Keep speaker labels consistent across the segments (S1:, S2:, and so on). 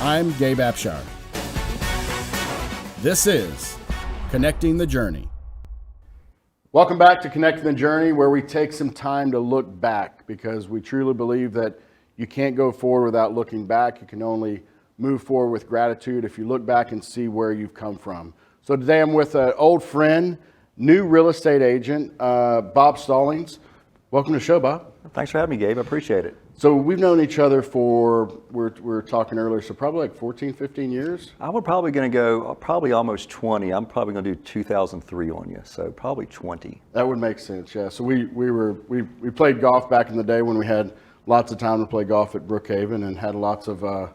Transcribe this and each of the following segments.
S1: I'm Gabe Apshar. This is Connecting the Journey. Welcome back to Connecting the Journey, where we take some time to look back, because we truly believe that you can't go forward without looking back. You can only move forward with gratitude if you look back and see where you've come from. So today I'm with an old friend, new real estate agent, Bob Stallings. Welcome to the show, Bob.
S2: Thanks for having me, Gabe. I appreciate it.
S1: So we've known each other for, we were talking earlier, so probably like 14, 15 years?
S2: I was probably going to go probably almost 20. I'm probably going to do 2003 on you, so probably 20.
S1: That would make sense, yeah. So we played golf back in the day when we had lots of time to play golf at Brookhaven, and had lots of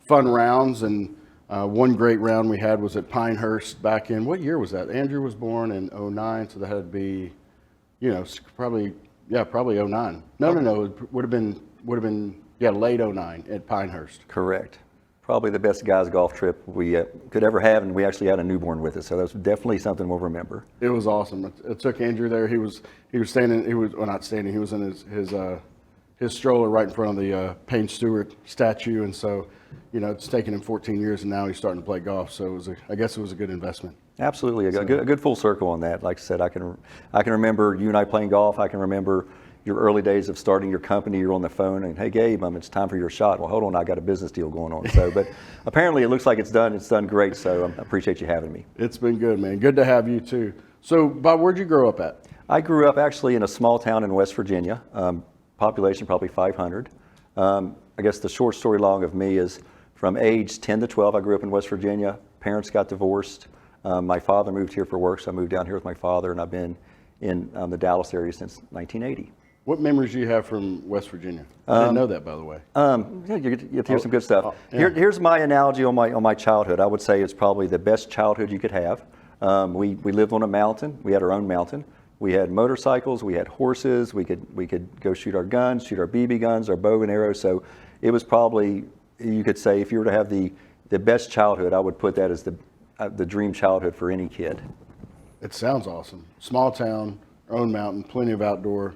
S1: fun rounds. And one great round we had was at Pinehurst back in, what year was that? Andrew was born in 09, so that had to be, probably 09. No, it would have been late 09 at Pinehurst.
S2: Correct. Probably the best guys golf trip we could ever have, and we actually had a newborn with us, so that's definitely something we'll remember.
S1: It was awesome. It took Andrew there. He was standing. He was not standing. He was in his stroller right in front of the Payne Stewart statue, and so it's taken him 14 years, and now he's starting to play golf. So I guess it was a good investment.
S2: Absolutely, a good full circle on that. Like I said, I can remember you and I playing golf. I can remember your early days of starting your company. You're on the phone and, hey Gabe, it's time for your shot. Well, hold on, I got a business deal going on. So, but apparently it looks like it's done. It's done great. So I appreciate you having me.
S1: It's been good, man. Good to have you too. So Bob, where'd you grow up at?
S2: I grew up actually in a small town in West Virginia. Population probably 500. I guess the short story long of me is from age 10 to 12, I grew up in West Virginia. Parents got divorced. My father moved here for work, so I moved down here with my father, and I've been in the Dallas area since 1980.
S1: What memories do you have from West Virginia? I didn't know that, by the way.
S2: Yeah, you get to hear some good stuff. Yeah. Here's my analogy on my childhood. I would say it's probably the best childhood you could have. We lived on a mountain. We had our own mountain. We had motorcycles. We had horses. We could go shoot our guns, shoot our BB guns, our bow and arrows. So it was probably, you could say, if you were to have the best childhood, I would put that as the dream childhood for any kid.
S1: It sounds awesome. Small town, our own mountain, plenty of outdoor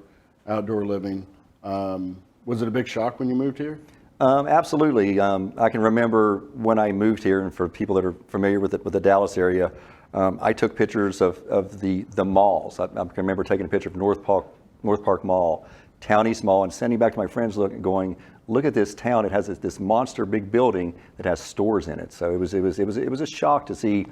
S1: living. Was it a big shock when you moved here?
S2: Absolutely. I can remember when I moved here, and for people that are familiar with the Dallas area, I took pictures of the malls. I can remember taking a picture of North Park Mall, Town East Mall, and sending back to my friends going, look at this town. It has this monster big building that has stores in it. So it was a shock to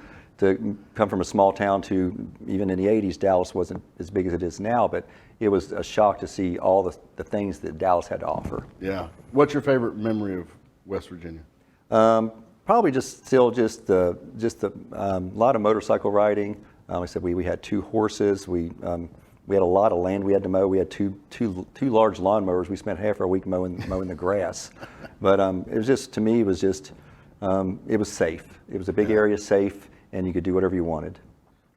S2: come from a small town to, even in the 80s, Dallas wasn't as big as it is now, but it was a shock to see all the things that Dallas had to offer.
S1: Yeah. What's your favorite memory of West Virginia?
S2: Probably just a lot of motorcycle riding. Like I said, we had 2 horses. We had a lot of land we had to mow. We had two large lawnmowers. We spent half our week mowing the grass. But it was just, to me, it was safe. It was a big area, safe, and you could do whatever you wanted.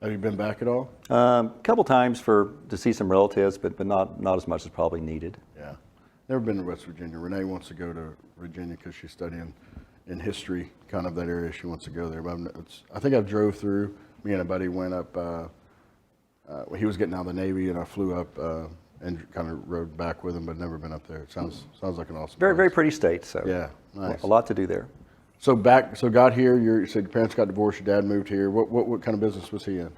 S1: Have you been back at all?
S2: A couple times to see some relatives, but not as much as probably needed.
S1: Yeah, never been to West Virginia. Renee wants to go to Virginia because she's studying in history, kind of that area. She wants to go there. But I think I've drove through. Me and a buddy went up. He was getting out of the Navy, and I flew up and kind of rode back with him, but never been up there. It sounds like an awesome
S2: Very,
S1: place.
S2: very pretty state. So
S1: yeah, nice.
S2: A lot to do there.
S1: So got here. You said your parents got divorced. Your dad moved here. What kind of business was he in?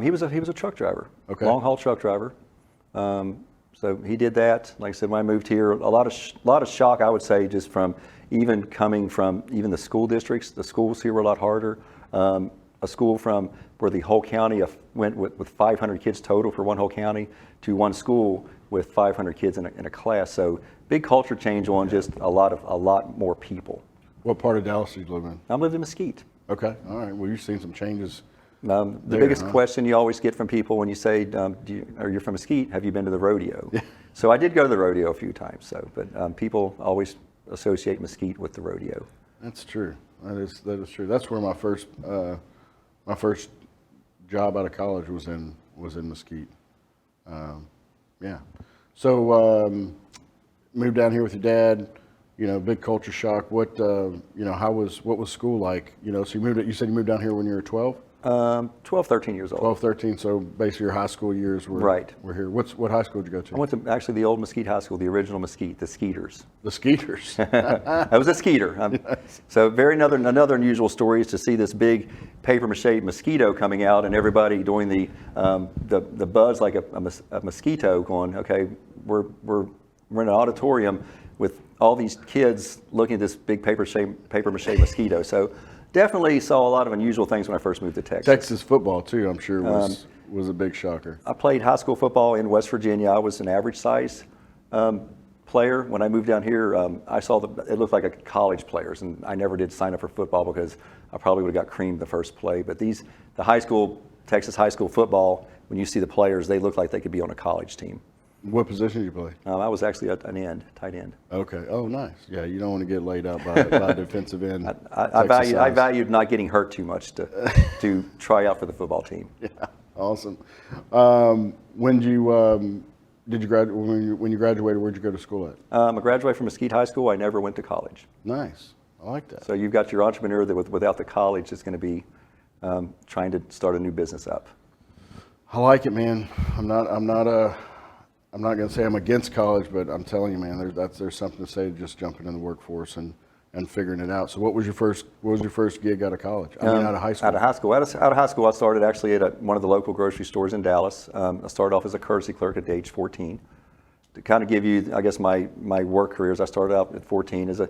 S2: He was a truck driver.
S1: Okay.
S2: Long haul truck driver. So he did that. Like I said, when I moved here, a lot of shock, I would say, just from even coming from even the school districts. The schools here were a lot harder. A school from where the whole county went with 500 kids total for one whole county to one school with 500 kids in a class. So big culture change on just a lot more people.
S1: What part of Dallas do you live in?
S2: I lived in Mesquite.
S1: Okay, all right. Well, you've seen some changes.
S2: The biggest question you always get from people when you say, you're from Mesquite, have you been to the rodeo?
S1: Yeah.
S2: So I did go to the rodeo a few times, but people always associate Mesquite with the rodeo.
S1: That's true. That is true. That's where my first job out of college was in Mesquite. Yeah. So moved down here with your dad. Big culture shock. What was school like? So you said you moved down here when you were 12?
S2: 12, 13 years old.
S1: 12, 13, so basically your high school years were,
S2: Right.
S1: were here. What high school did you go to?
S2: I went to actually the old Mesquite High School, the original Mesquite, the Skeeters.
S1: The Skeeters.
S2: I was a Skeeter. So another unusual story is to see this big paper mache mosquito coming out and everybody doing the buzz like a mosquito going, okay, we're in an auditorium with all these kids looking at this big paper mache mosquito. So definitely saw a lot of unusual things when I first moved to Texas.
S1: Texas football too, I'm sure was a big shocker.
S2: I played high school football in West Virginia. I was an average size player. When I moved down here, I saw it looked like a college players, and I never did sign up for football because I probably would have got creamed the first play. But the Texas high school football, when you see the players, they look like they could be on a college team.
S1: What position did you play?
S2: I was actually an tight end.
S1: Okay. Oh, nice. Yeah, you don't want to get laid out by a defensive end.
S2: I valued not getting hurt too much to try out for the football team.
S1: Yeah, awesome. When did you graduate? When you graduated, where'd you go to school at?
S2: I graduated from Mesquite High School. I never went to college.
S1: Nice. I like that.
S2: So you've got your entrepreneur that without the college is going to be trying to start a new business up.
S1: I like it, man. I'm not going to say I'm against college, but I'm telling you, man, there's something to say to just jumping in the workforce and figuring it out. So what was your first gig out of college? Out of high school?
S2: Out of high school, I started actually at one of the local grocery stores in Dallas. I started off as a courtesy clerk at age 14. To kind of give you, I guess, my work careers, I started out at 14 as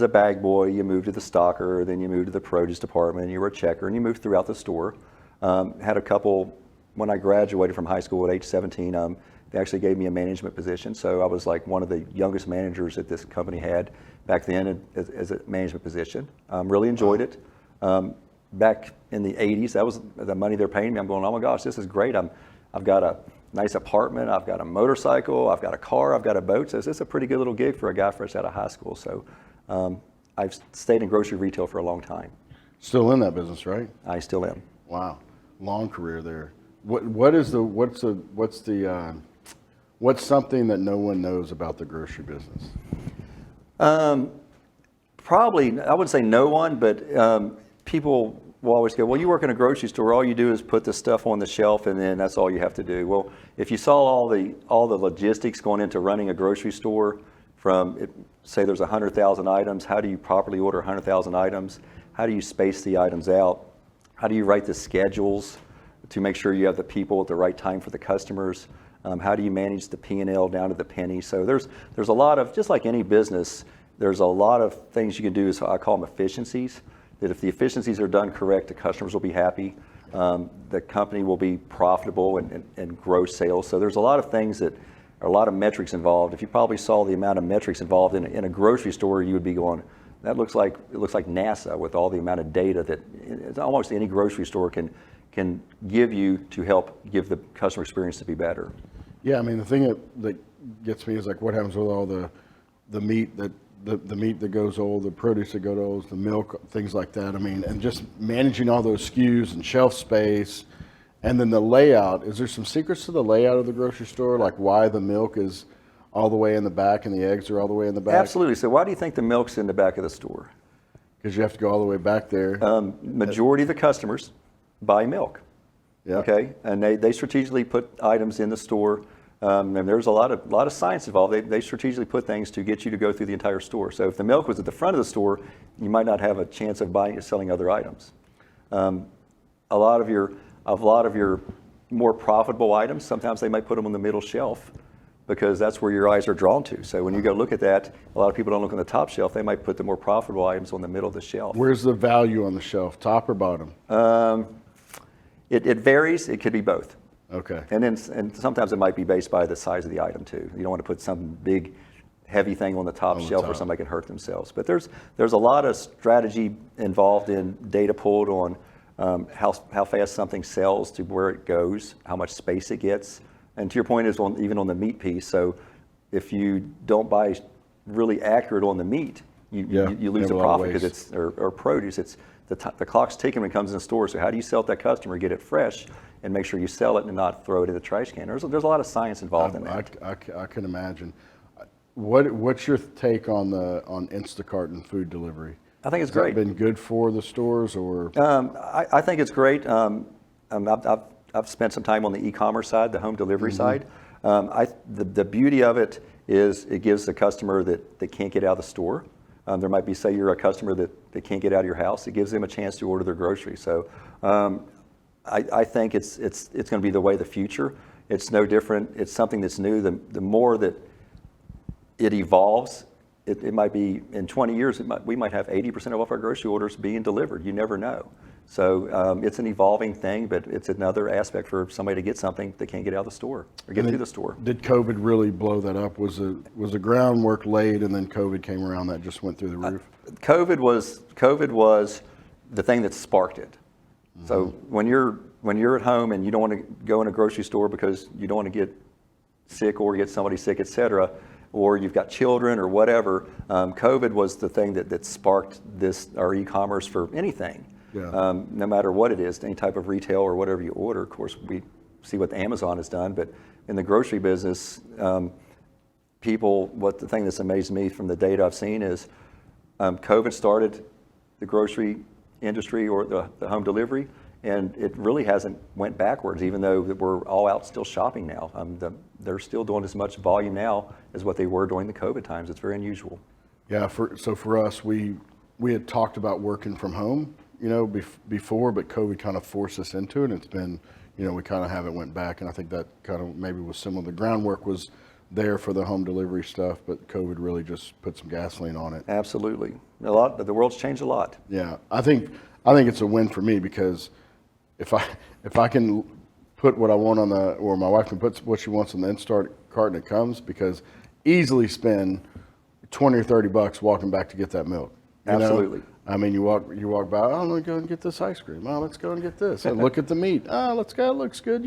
S2: a bag boy. You moved to the stocker, then you moved to the produce department, you were a checker, and you moved throughout the store. Had a couple, when I graduated from high school at age 17, they actually gave me a management position. So I was like one of the youngest managers that this company had back then as a management position. Really enjoyed it. Back in the 80s, that was the money they're paying me. I'm going, oh my gosh, this is great. I've got a nice apartment, I've got a motorcycle, I've got a car, I've got a boat. So it's a pretty good little gig for a guy fresh out of high school. So I've stayed in grocery retail for a long time.
S1: Still in that business, right?
S2: I still am.
S1: Wow, long career there. What's something that no one knows about the grocery business?
S2: Probably, I wouldn't say no one, but people will always go, well, you work in a grocery store, all you do is put the stuff on the shelf and then that's all you have to do. Well, if you saw all the logistics going into running a grocery store say there's 100,000 items, how do you properly order 100,000 items? How do you space the items out? How do you write the schedules to make sure you have the people at the right time for the customers? How do you manage the P&L down to the penny? So there's a lot of, just like any business, there's a lot of things you can do, so I call them efficiencies, that if the efficiencies are done correct, the customers will be happy, the company will be profitable and grow sales. So there's a lot of things that are a lot of metrics involved. If you probably saw the amount of metrics involved in a grocery store, you would be going, it looks like NASA with all the amount of data that almost any grocery store can give you to help give the customer experience to be better.
S1: Yeah, I mean, the thing that gets me is like what happens with all the meat that goes old, the produce that goes old, the milk, things like that. I mean, and just managing all those SKUs and shelf space, and then the layout. Is there some secrets to the layout of the grocery store, like why the milk is all the way in the back and the eggs are all the way in the back?
S2: Absolutely. So why do you think the milk's in the back of the store?
S1: Because you have to go all the way back there.
S2: Majority of the customers buy milk.
S1: Yeah.
S2: Okay, and they strategically put items in the store, and there's a lot of science involved. They strategically put things to get you to go through the entire store. So if the milk was at the front of the store, you might not have a chance of selling other items. A lot of your more profitable items, sometimes they might put them on the middle shelf because that's where your eyes are drawn to. So when you go look at that, a lot of people don't look on the top shelf. They might put the more profitable items on the middle of the shelf.
S1: Where's the value on the shelf, top or bottom?
S2: It varies. It could be both.
S1: Okay.
S2: And sometimes it might be based by the size of the item too. You don't want to put some big, heavy thing on the top shelf where somebody can hurt themselves. But there's a lot of strategy involved in data pulled on how fast something sells to where it goes, how much space it gets, and to your point is even on the meat piece. So if you don't buy really accurate on the meat, you lose the profit because it's or produce. It's the clock's ticking when it comes in the store. So how do you sell it to that customer, get it fresh, and make sure you sell it and not throw it in the trash can? There's a lot of science involved in that.
S1: I can imagine. What's your take on Instacart and food delivery?
S2: I think it's
S1: Has that
S2: great.
S1: been good for the stores, or?
S2: I think it's great. I've spent some time on the e-commerce side, the home delivery side. The beauty of it is it gives the customer that can't get out of the store. There might be, say you're a customer that can't get out of your house, it gives them a chance to order their groceries. So I think it's going to be the way of the future. It's no different. It's something that's new. The more that it evolves, it might be in 20 years, we might have 80% of our grocery orders being delivered. You never know. So it's an evolving thing, but it's another aspect for somebody to get something they can't get out of the store or get through the store.
S1: Did COVID really blow that up? Was the groundwork laid and then COVID came around that just went through the roof?
S2: COVID was the thing that sparked it. So when you're at home and you don't want to go in a grocery store because you don't want to get sick or get somebody sick, et cetera, or you've got children or whatever, COVID was the thing that sparked our e-commerce for anything.
S1: Yeah.
S2: No matter what it is, any type of retail or whatever you order. Of course, we see what Amazon has done, but in the grocery business, the thing that's amazed me from the data I've seen is COVID started the grocery industry or the home delivery, and it really hasn't went backwards, even though we're all out still shopping now. They're still doing as much volume now as what they were during the COVID times. It's very unusual.
S1: Yeah, so for us, we had talked about working from home, before, but COVID kind of forced us into it. It's been, we kind of haven't went back, and I think that kind of maybe was similar. The groundwork was there for the home delivery stuff, but COVID really just put some gasoline on it.
S2: Absolutely. The world's changed a lot.
S1: Yeah, I think it's a win for me, because if I can put what I want or my wife can put what she wants on the Instacart cart and it comes, because easily spend $20 or $30 walking back to get that milk.
S2: Absolutely.
S1: I mean, you walk by, oh, let me go and get this ice cream. Oh, let's go and get this. And look at the meat. Oh, let's go. It looks good.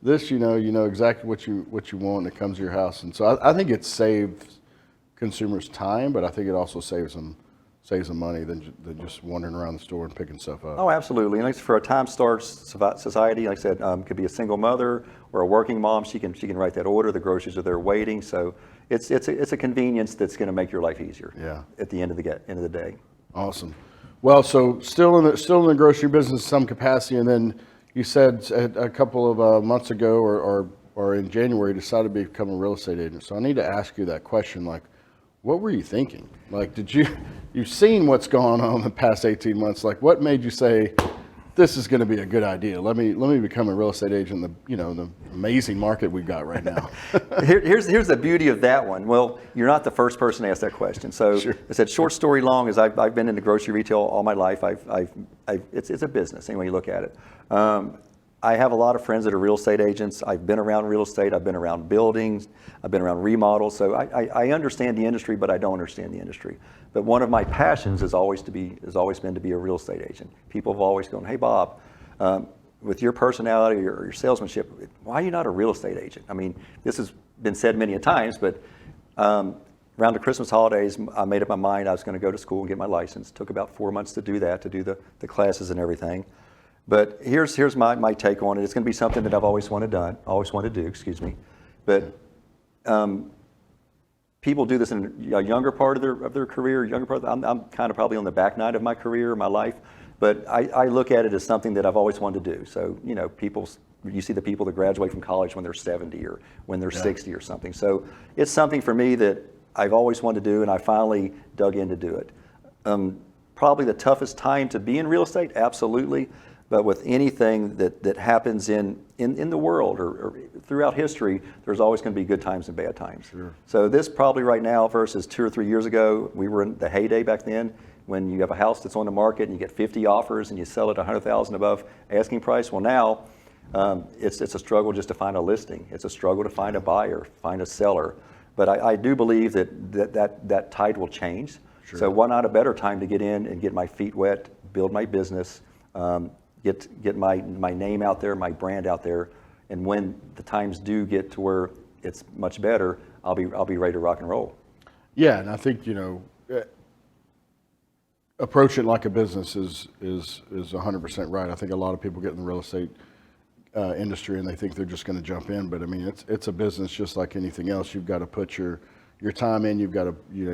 S1: This, you know exactly what you want, and it comes to your house. And so I think it saves consumers time, but I think it also saves them money than just wandering around the store and picking stuff up.
S2: Oh, absolutely. And for a time-starved society, like I said, could be a single mother or a working mom. She can write that order. The groceries are there waiting. So it's a convenience that's going to make your life easier.
S1: Yeah.
S2: At the end of the day.
S1: Awesome. Well, so still in the grocery business, some capacity, and then you said a couple of months ago, or in January, decided to become a real estate agent. So I need to ask you that question, like, what were you thinking? Like, you've seen what's gone on in the past 18 months, like what made you say, this is going to be a good idea. Let me become a real estate agent in the amazing market we've got right now.
S2: Here's the beauty of that one. Well, you're not the first person to ask that question. So
S1: Sure.
S2: I said, short story long is I've been into grocery retail all my life. It's a business any way you look at it. I have a lot of friends that are real estate agents. I've been around real estate. I've been around buildings. I've been around remodels. So I understand the industry, but I don't understand the industry. But one of my passions has always been to be a real estate agent. People have always gone, hey, Bob, with your personality or your salesmanship, why are you not a real estate agent? I mean, this has been said many a times, but around the Christmas holidays, I made up my mind I was going to go to school and get my license. It took about 4 months to do that, to do the classes and everything. But here's my take on it. It's going to be something that I've always wanted to do, excuse me. But people do this in a younger part of their career, I'm kind of probably on the back nine of my career, my life. But I look at it as something that I've always wanted to do. So, you see the people that graduate from college when they're 70 or when they're 60 or something. So it's something for me that I've always wanted to do, and I finally dug in to do it. Probably the toughest time to be in real estate, absolutely. But with anything that happens in the world or throughout history, there's always going to be good times and bad times.
S1: Sure.
S2: So this probably right now versus 2 or 3 years ago, we were in the heyday back then when you have a house that's on the market and you get 50 offers and you sell it $100,000 above asking price. Well, now it's a struggle just to find a listing. It's a struggle to find a buyer, find a seller. But I do believe that tide will change.
S1: Sure.
S2: So why not a better time to get in and get my feet wet, build my business, get my name out there, my brand out there, and when the times do get to where it's much better, I'll be ready to rock and roll.
S1: Yeah, and I think approach it like a business is 100% right. I think a lot of people get in the real estate industry and they think they're just going to jump in, but I mean it's a business just like anything else. You've got to put your your time in, you've got to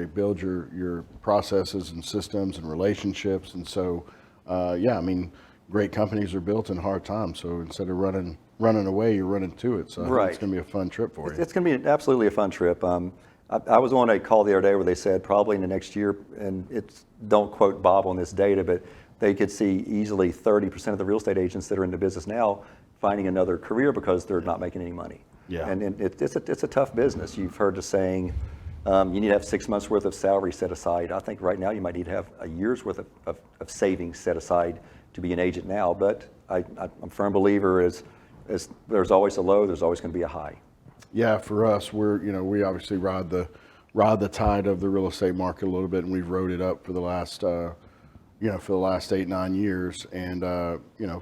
S1: build your processes and systems and relationships. And so, yeah, I mean, great companies are built in hard times. So instead of running away, you're running to it. So I think it's going to be a fun trip for you.
S2: It's going to be absolutely a fun trip. I was on a call the other day where they said probably in the next year, and don't quote Bob on this data, but they could see easily 30% of the real estate agents that are in the business now finding another career because they're not making any money.
S1: Yeah.
S2: And it's a tough business. You've heard the saying, you need to have 6 months worth of salary set aside. I think right now you might need to have a year's worth of savings set aside to be an agent now. But I'm a firm believer is there's always a low, there's always going to be a high.
S1: Yeah, for us, we obviously ride the tide of the real estate market a little bit, and we've rode it up for the last 8-9 years. And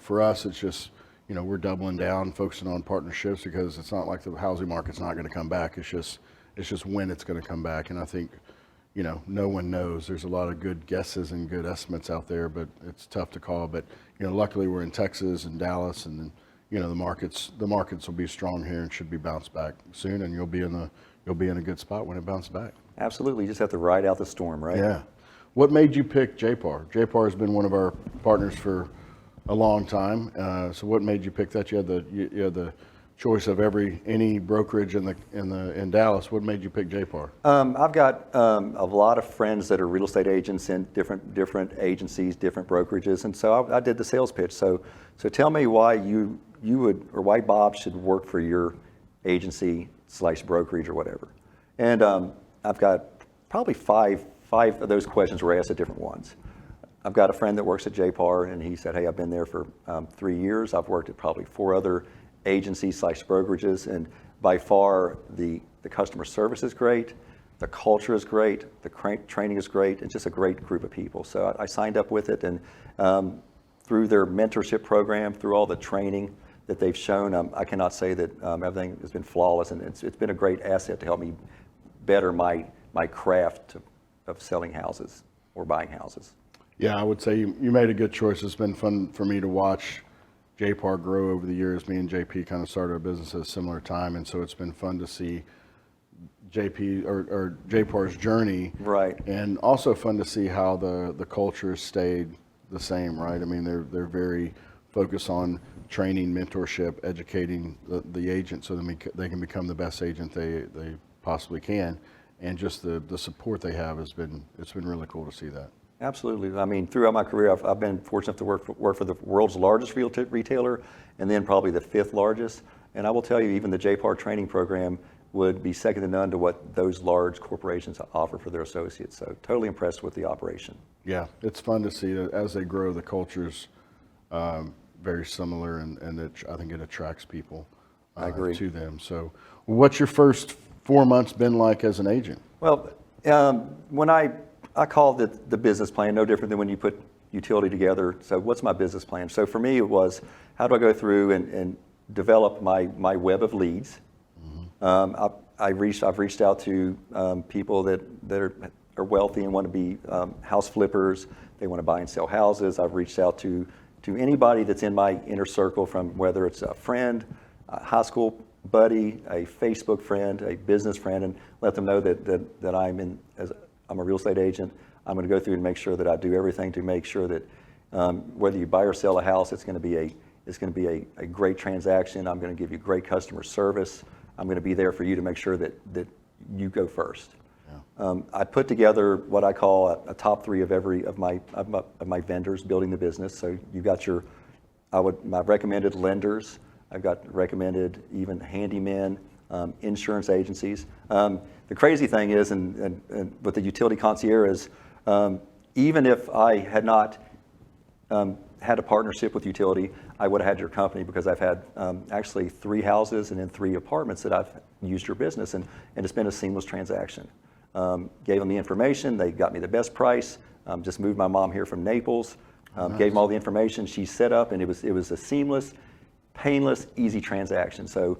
S1: for us, it's just we're doubling down, focusing on partnerships, because it's not like the housing market's not going to come back. It's just when it's going to come back. And I think no one knows. There's a lot of good guesses and good estimates out there, but it's tough to call. But luckily we're in Texas and Dallas, and the markets will be strong here and should be bounced back soon, and you'll be in a good spot when it bounces back.
S2: Absolutely, you just have to ride out the storm, right?
S1: Yeah. What made you pick JPAR? JPAR has been one of our partners for a long time. So what made you pick that? You had the choice of any brokerage in Dallas. What made you pick JPAR?
S2: I've got a lot of friends that are real estate agents in different agencies, different brokerages, and so I did the sales pitch. So tell me why you would, or why Bob should work for your agency / brokerage or whatever. And I've got probably five of those questions were asked at different ones. I've got a friend that works at JPAR, and he said, hey, I've been there for 3 years. I've worked at probably 4 other agencies / brokerages, and by far the customer service is great, the culture is great, the training is great. It's just a great group of people. So I signed up with it, and through their mentorship program, through all the training that they've shown, I cannot say that everything has been flawless, and it's been a great asset to help me better my craft of selling houses or buying houses.
S1: Yeah, I would say you made a good choice. It's been fun for me to watch JPAR grow over the years. Me and JP kind of started our business at a similar time, and so it's been fun to see JPAR's journey.
S2: Right. And
S1: also fun to see how the culture has stayed the same, right? I mean, they're very focused on training, mentorship, educating the agent so that they can become the best agent they possibly can. And just the support they have it's been really cool to see that.
S2: Absolutely. I mean, throughout my career, I've been fortunate to work for the world's largest retailer, and then probably the 5th largest. And I will tell you, even the JPAR training program would be second to none to what those large corporations offer for their associates. So totally impressed with the operation.
S1: Yeah, it's fun to see that as they grow, the culture's very similar, and I think it attracts people
S2: I agree.
S1: To them. So what's your first 4 months been like as an agent?
S2: Well, when I call it the business plan, no different than when you put utility together. So what's my business plan? So for me, it was, how do I go through and develop my web of leads? Mm-hmm. I've reached out to people that are wealthy and want to be house flippers. They want to buy and sell houses. I've reached out to anybody that's in my inner circle, from whether it's a friend, a high school buddy, a Facebook friend, a business friend, and let them know that I'm a real estate agent. I'm going to go through and make sure that I do everything to make sure that whether you buy or sell a house, it's going to be a great transaction. I'm going to give you great customer service. I'm going to be there for you to make sure that you go first. Yeah. I put together what I call a top 3 of my vendors building the business. So you've got my recommended lenders. I've got recommended even handymen, insurance agencies. The crazy thing is, and with the utility concierge is, even if I had not had a partnership with utility, I would have had your company, because I've had actually 3 houses and then 3 apartments that I've used your business, and it's been a seamless transaction. Gave them the information, they got me the best price. Just moved my mom here from Naples. Nice. Gave them all the information. She set up, and it was a seamless, painless, easy transaction. So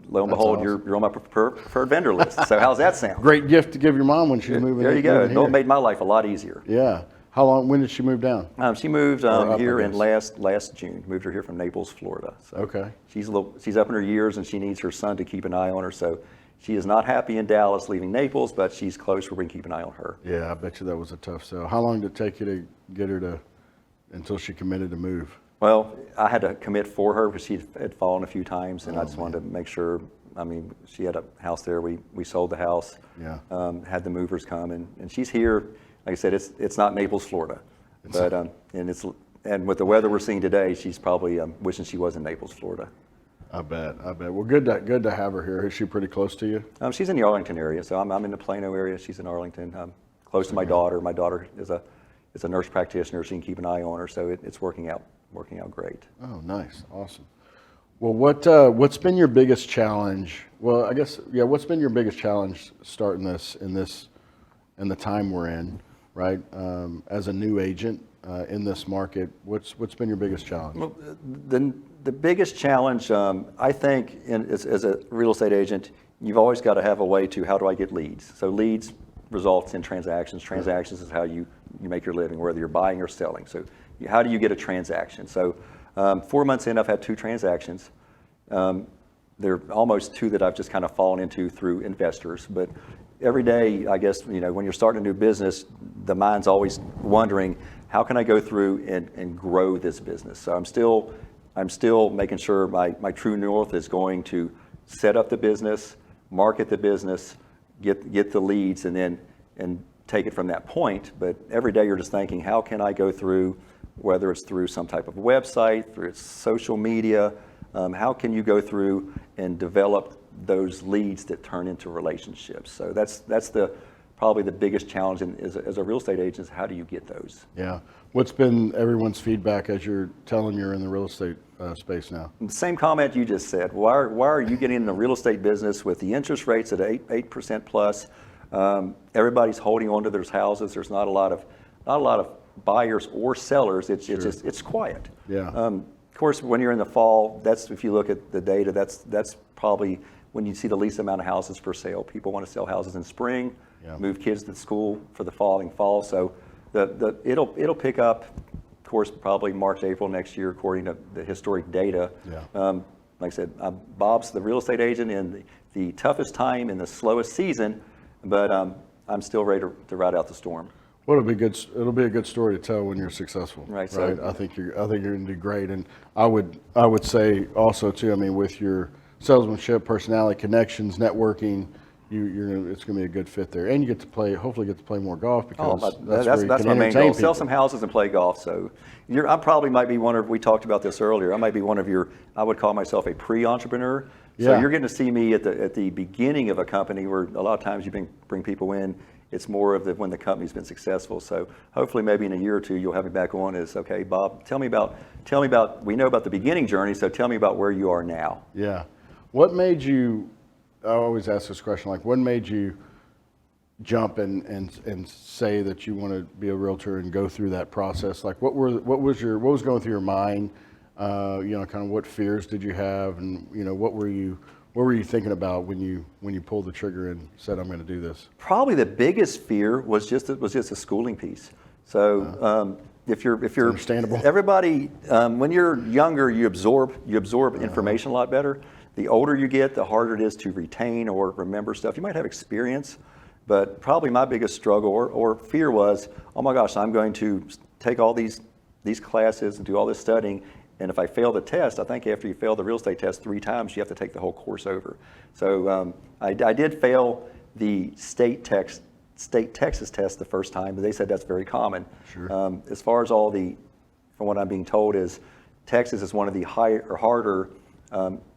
S2: lo and behold, awesome. You're on my preferred vendor list. So how's that sound?
S1: Great gift to give your mom when she's moving.
S2: There you go. It made my life a lot easier.
S1: Yeah. When did she move down?
S2: She moved here in last June. Moved her here from Naples, Florida. So
S1: okay.
S2: She's up in her years, and she needs her son to keep an eye on her. So She is not happy in Dallas leaving Naples, but she's close where we can keep an eye on her.
S1: Yeah, I bet you that was a tough sell. How long did it take you to get her to, until she committed to move?
S2: Well, I had to commit for her because she had fallen a few times, and I just wanted to make sure. I mean, she had a house there. We sold the house.
S1: Yeah.
S2: Had the movers come, and she's here. Like I said, it's not Naples, Florida, but and with the weather we're seeing today, she's probably wishing she was in Naples, Florida.
S1: I bet. Well, good to have her here. Is she pretty close to you?
S2: She's in the Arlington area, so I'm in the Plano area. She's in Arlington. Close to my daughter. My daughter is a nurse practitioner. So you can keep an eye on her. So it's working out great.
S1: Oh, nice, awesome. Well, what's been your biggest challenge? Well, I guess what's been your biggest challenge starting this in the time we're in, right? As a new agent in this market, what's been your biggest challenge?
S2: Well, the biggest challenge, I think, as a real estate agent, you've always got to have a way to how do I get leads? So leads results in transactions. Transactions is how you make your living, whether you're buying or selling. So how do you get a transaction? So 4 months in, I've had 2 transactions. There are almost 2 that I've just kind of fallen into through investors. But every day, I guess, when you're starting a new business, the mind's always wondering, how can I go through and grow this business? So I'm still making sure my true north is going to set up the business, market the business, get the leads, and take it from that point. But every day you're just thinking, how can I go through, whether it's through some type of website, through social media, how can you go through and develop those leads that turn into relationships? So that's probably the biggest challenge as a real estate agent is how do you get those?
S1: Yeah. What's been everyone's feedback as you're telling you're in the real estate space now?
S2: The same comment you just said. Why are you getting in the real estate business with the interest rates at 8% plus? Everybody's holding on to their houses. There's not a lot of buyers or sellers. It's quiet.
S1: Yeah.
S2: Of course, when you're in the fall, that's if you look at the data, that's probably when you see the least amount of houses for sale. People want to sell houses in spring, move kids to school for the following fall. So it'll pick up, of course, probably March, April next year, according to the historic data.
S1: Yeah.
S2: Like I said, Bob's the real estate agent in the toughest time in the slowest season, but I'm still ready to ride out the storm.
S1: Well, it'll be a good story to tell when you're successful.
S2: Right.
S1: So I think you're going to do great. And I would say also too, I mean, with your salesmanship, personality, connections, networking, it's going to be a good fit there. And you hopefully get to play more golf because
S2: that's my main goal. Sell some houses and play golf. So I probably might be we talked about this earlier, I might be one of I would call myself a pre-entrepreneur. So you're getting to see me at the beginning of a company where a lot of times you bring people in. It's more of when the company's been successful. So hopefully maybe in a year or 2 you'll have me back on as, okay, Bob, tell me about, we know about the beginning journey, so tell me about where you are now.
S1: Yeah. What made you, I always ask this question, like what made you jump and say that you want to be a realtor and go through that process? Like what was going through your mind? Kind of what fears did you have, and what were you thinking about when you pulled the trigger and said, I'm going to do this?
S2: Probably the biggest fear was just a schooling piece. So if you're
S1: understandable.
S2: Everybody, when you're younger, you absorb information a lot better. The older you get, the harder it is to retain or remember stuff. You might have experience, but probably my biggest struggle or fear was, oh my gosh, I'm going to take all these classes and do all this studying. And if I fail the test, I think after you fail the real estate test 3 times, you have to take the whole course over. So I did fail the state Texas test the first time, but they said that's very common.
S1: Sure.
S2: As far as from what I'm being told is, Texas is one of the harder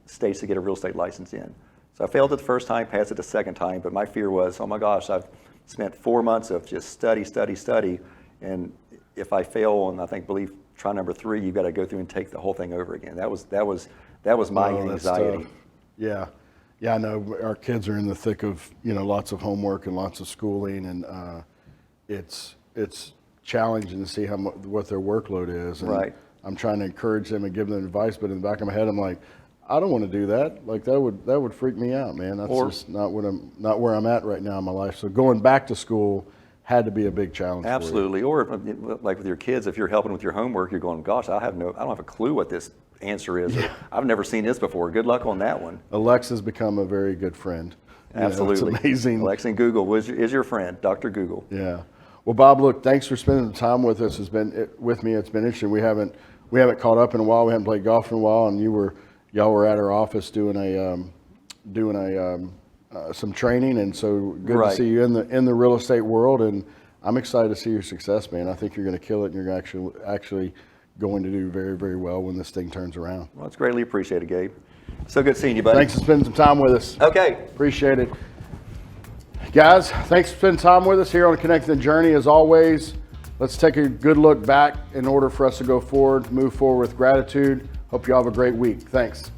S2: states to get a real estate license in. So I failed it the first time, passed it the second time, but my fear was, oh my gosh, I've spent 4 months of just study, and if I fail on, believe try number 3, you've got to go through and take the whole thing over again. That was my anxiety.
S1: Yeah, I know our kids are in the thick of lots of homework and lots of schooling, and it's challenging to see what their workload is. And
S2: right.
S1: I'm trying to encourage them and give them advice, but in the back of my head, I'm like, I don't want to do that. Like that would freak me out, man. That's just not where I'm at right now in my life. So going back to school had to be a big challenge.
S2: Absolutely. Or like with your kids, if you're helping with your homework, you're going, gosh, I don't have a clue what this answer is. Yeah. I've never seen this before. Good luck on that one.
S1: Alexa's become a very good friend.
S2: Absolutely.
S1: It's amazing.
S2: Alexing Google is your friend, Dr. Google.
S1: Yeah. Well, Bob, look, thanks for spending the time with us. It's been interesting. We haven't caught up in a while. We haven't played golf in a while, and y'all were at our office doing some training, and so good
S2: Right.
S1: to see you in the real estate world. And I'm excited to see your success, man. I think you're going to kill it, and you're actually going to do very, very well when this thing turns around.
S2: Well, it's greatly appreciated, Gabe. So good seeing you, buddy.
S1: Thanks for spending some time with us.
S2: Okay.
S1: Appreciate it. Guys, thanks for spending time with us here on Connecting the Journey. As always, let's take a good look back in order for us to go forward, move forward with gratitude. Hope you all have a great week. Thanks.